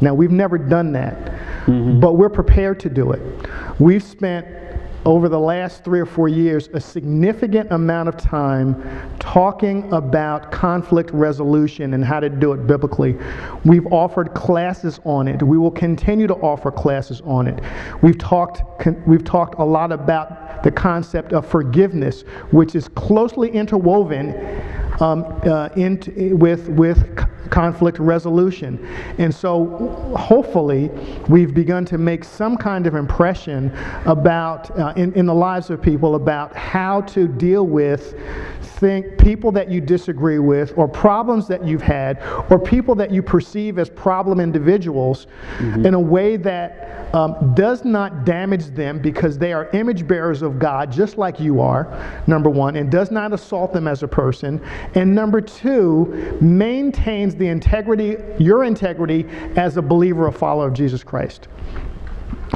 Now, we've never done that, but we're prepared to do it. We've spent, over the last 3 or 4 years, a significant amount of time talking about conflict resolution and how to do it biblically. We've offered classes on it. We will continue to offer classes on it. We've talked a lot about the concept of forgiveness, which is closely interwoven with conflict resolution. And so hopefully we've begun to make some kind of impression about in the lives of people about how to deal with people that you disagree with, or problems that you've had, or people that you perceive as problem individuals, in a way that does not damage them, because they are image bearers of God just like you are, number one, and does not assault them as a person, and number two, maintains the integrity, your integrity as a believer, a follower of Jesus Christ.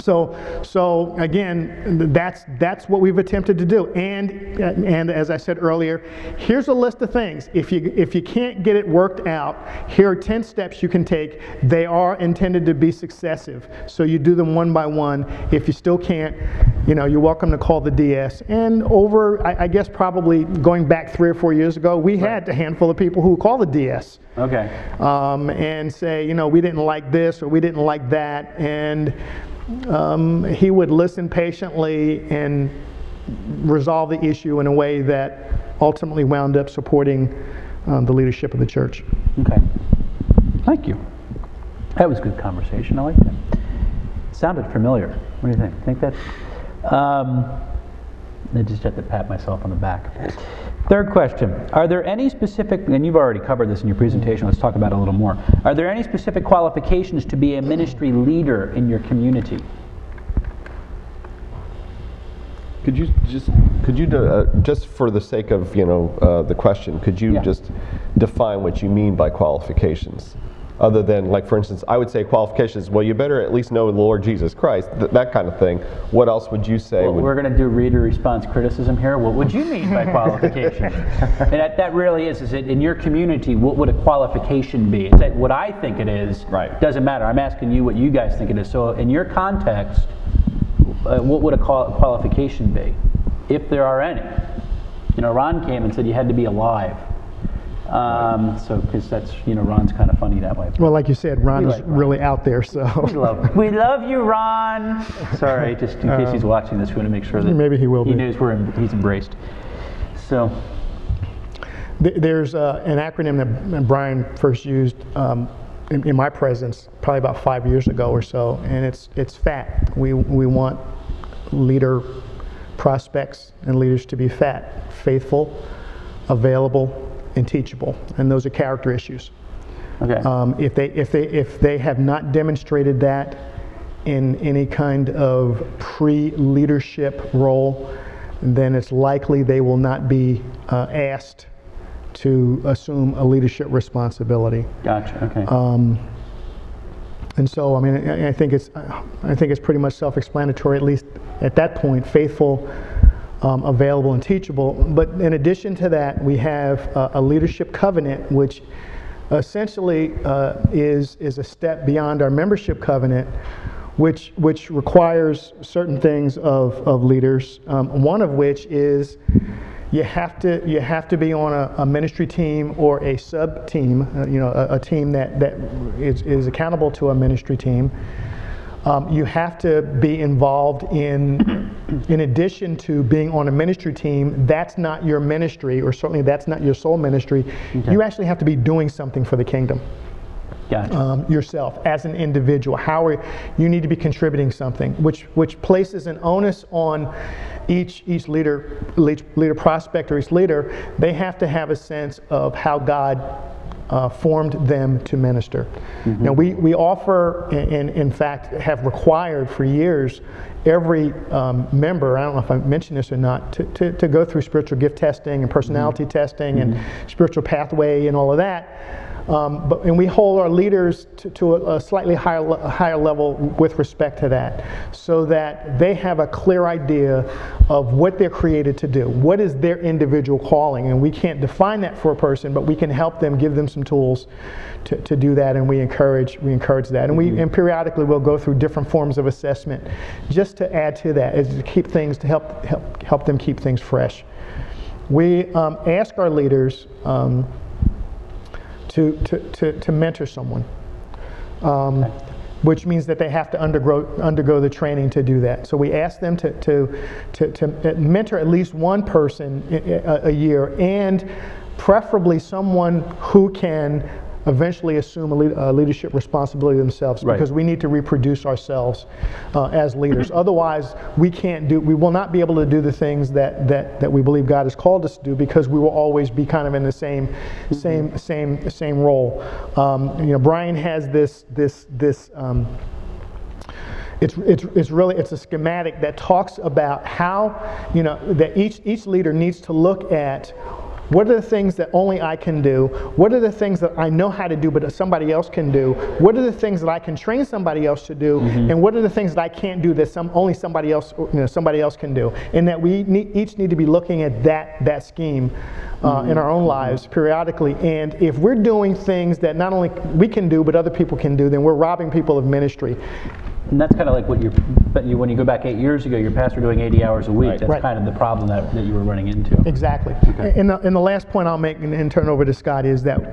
So again, that's what we've attempted to do. And as I said earlier, here's a list of things. If you can't get it worked out, here are 10 steps you can take. They are intended to be successive, so you do them one by one. If you still can't, you're welcome to call the DS. And I guess probably going back 3 or 4 years ago, we had a handful of people who called the DS. Okay. And say, we didn't like this or we didn't like that, and he would listen patiently and resolve the issue in a way that ultimately wound up supporting the leadership of the church. Okay. Thank you. That was a good conversation. I like that. Sounded familiar. What do you think? Think that? I just have to pat myself on the back. Third question. Are there any specific, and you've already covered this in your presentation, let's talk about it a little more. Are there any specific qualifications to be a ministry leader in your community? Could you just for the sake of the question, could you just define what you mean by qualifications? Other than, like, for instance, I would say qualifications, well, you better at least know the Lord Jesus Christ, that kind of thing. What else would you say? Well, we're going to do reader response criticism here. What would you mean by qualifications? And that really is it in your community, what would a qualification be? Is that what I think it is? Right. Doesn't matter. I'm asking you what you guys think it is. So in your context, what would a qualification be, if there are any? Ron came and said you had to be alive. So, because that's, Ron's kind of funny that way. Well, like you said, Ron is really out there, so. We love you, Ron. Sorry, just in case he's watching this, we want to make sure that maybe he will be. He knows he's embraced. So. There's an acronym that Brian first used in my presence probably about 5 years ago or so, and it's FAT. We want leader prospects and leaders to be FAT: faithful, available, and teachable, and those are character issues. Okay. If they have not demonstrated that in any kind of pre-leadership role, then it's likely they will not be asked to assume a leadership responsibility. Gotcha. Okay. And so, I think it's pretty much self-explanatory, at least at that point: faithful, available, and teachable. But in addition to that, we have a leadership covenant, which essentially is a step beyond our membership covenant, which requires certain things of leaders. One of which is you have to be on a ministry team or a sub team, a team that is accountable to a ministry team. You have to be involved in addition to being on a ministry team. That's not your ministry, or certainly that's not your sole ministry. Okay. You actually have to be doing something for the kingdom. Gotcha. Yourself as an individual. You need to be contributing something, which places an onus on each leader prospect or each leader. They have to have a sense of how God formed them to minister. Now we offer, and in fact have required for years, every member, I don't know if I mentioned this or not, to go through spiritual gift testing and personality testing and spiritual pathway and all of that. And we hold our leaders to a slightly higher level with respect to that, so that they have a clear idea of what they're created to do. What is their individual calling? And we can't define that for a person, but we can help them, give them some tools to do that, and we encourage that. And periodically we'll go through different forms of assessment just to add to that, is to keep things, to help them keep things fresh. We ask our leaders to mentor someone, which means that they have to undergo the training to do that. So we ask them to mentor at least one person a year, and preferably someone who can eventually assume a leadership responsibility themselves, because we need to reproduce ourselves as leaders. Otherwise, we will not be able to do the things that we believe God has called us to do, because we will always be kind of in the same role. Brian has this it's a schematic that talks about how, that each leader needs to look at what are the things that only I can do? What are the things that I know how to do but somebody else can do? What are the things that I can train somebody else to do? And what are the things that I can't do that only somebody else can do? And that we each need to be looking at that scheme in our own lives periodically. And if we're doing things that not only we can do but other people can do, then we're robbing people of ministry. And that's kind of like when you go back 8 years ago, your pastor doing 80 hours a week. That's kind of the problem that you were running into. Exactly. Okay. And the last point I'll make and turn over to Scott is that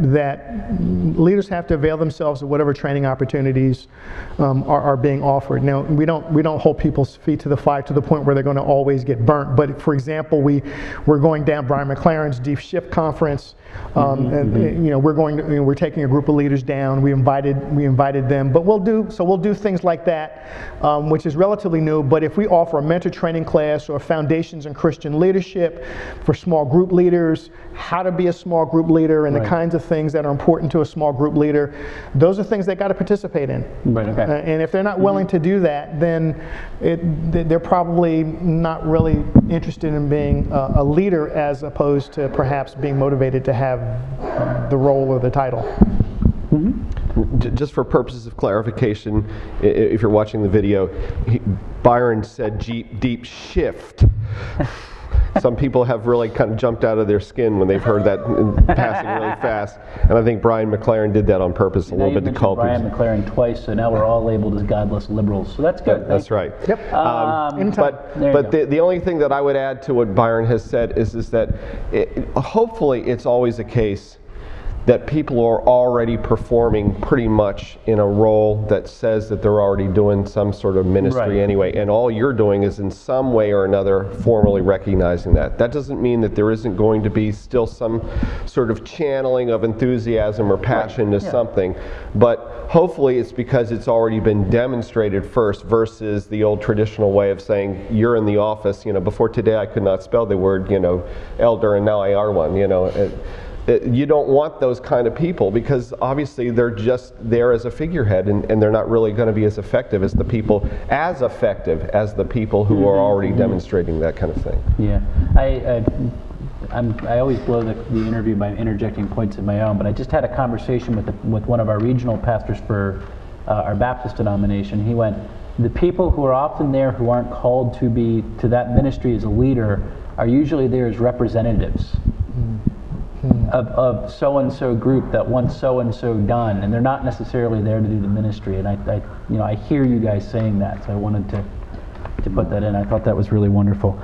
leaders have to avail themselves of whatever training opportunities are being offered. Now, we don't hold people's feet to the fire to the point where they're going to always get burnt. But for example, we're going down Brian McLaren's Deep Shift Conference. We're taking a group of leaders down. We invited them, but we'll do things like that, which is relatively new. But if we offer a mentor training class or Foundations in Christian Leadership for small group leaders, how to be a small group leader, and the kinds of things that are important to a small group leader, those are things they got to participate in. Right. Okay. And if they're not willing to do that, then they're probably not really interested in being a leader, as opposed to perhaps being motivated to have the role or the title. Just for purposes of clarification, if you're watching the video, Byron said deep shift. Some people have really kind of jumped out of their skin when they've heard that passing really fast, and I think Brian McLaren did that on purpose a little bit to call Brian McLaren twice, so now we're all labeled as godless liberals. So that's good. That's right. Yep. But the only thing that I would add to what Byron has said is that hopefully it's always a case that people are already performing pretty much in a role that says that they're already doing some sort of ministry anyway, and all you're doing is in some way or another formally recognizing that. That doesn't mean that there isn't going to be still some sort of channeling of enthusiasm or passion to something, but hopefully it's because it's already been demonstrated first, versus the old traditional way of saying you're in the office. Before today I could not spell the word elder, and now I are one. You don't want those kind of people, because obviously they're just there as a figurehead, and they're not really going to be as effective as the people who are already demonstrating that kind of thing. Yeah, I always blow the interview by interjecting points of my own, but I just had a conversation with one of our regional pastors for our Baptist denomination. He went, the people who are often there who aren't called to that ministry as a leader are usually there as representatives of so-and-so group that wants so-and-so done, and they're not necessarily there to do the ministry. And I hear you guys saying that, so I wanted to put that in. I thought that was really wonderful.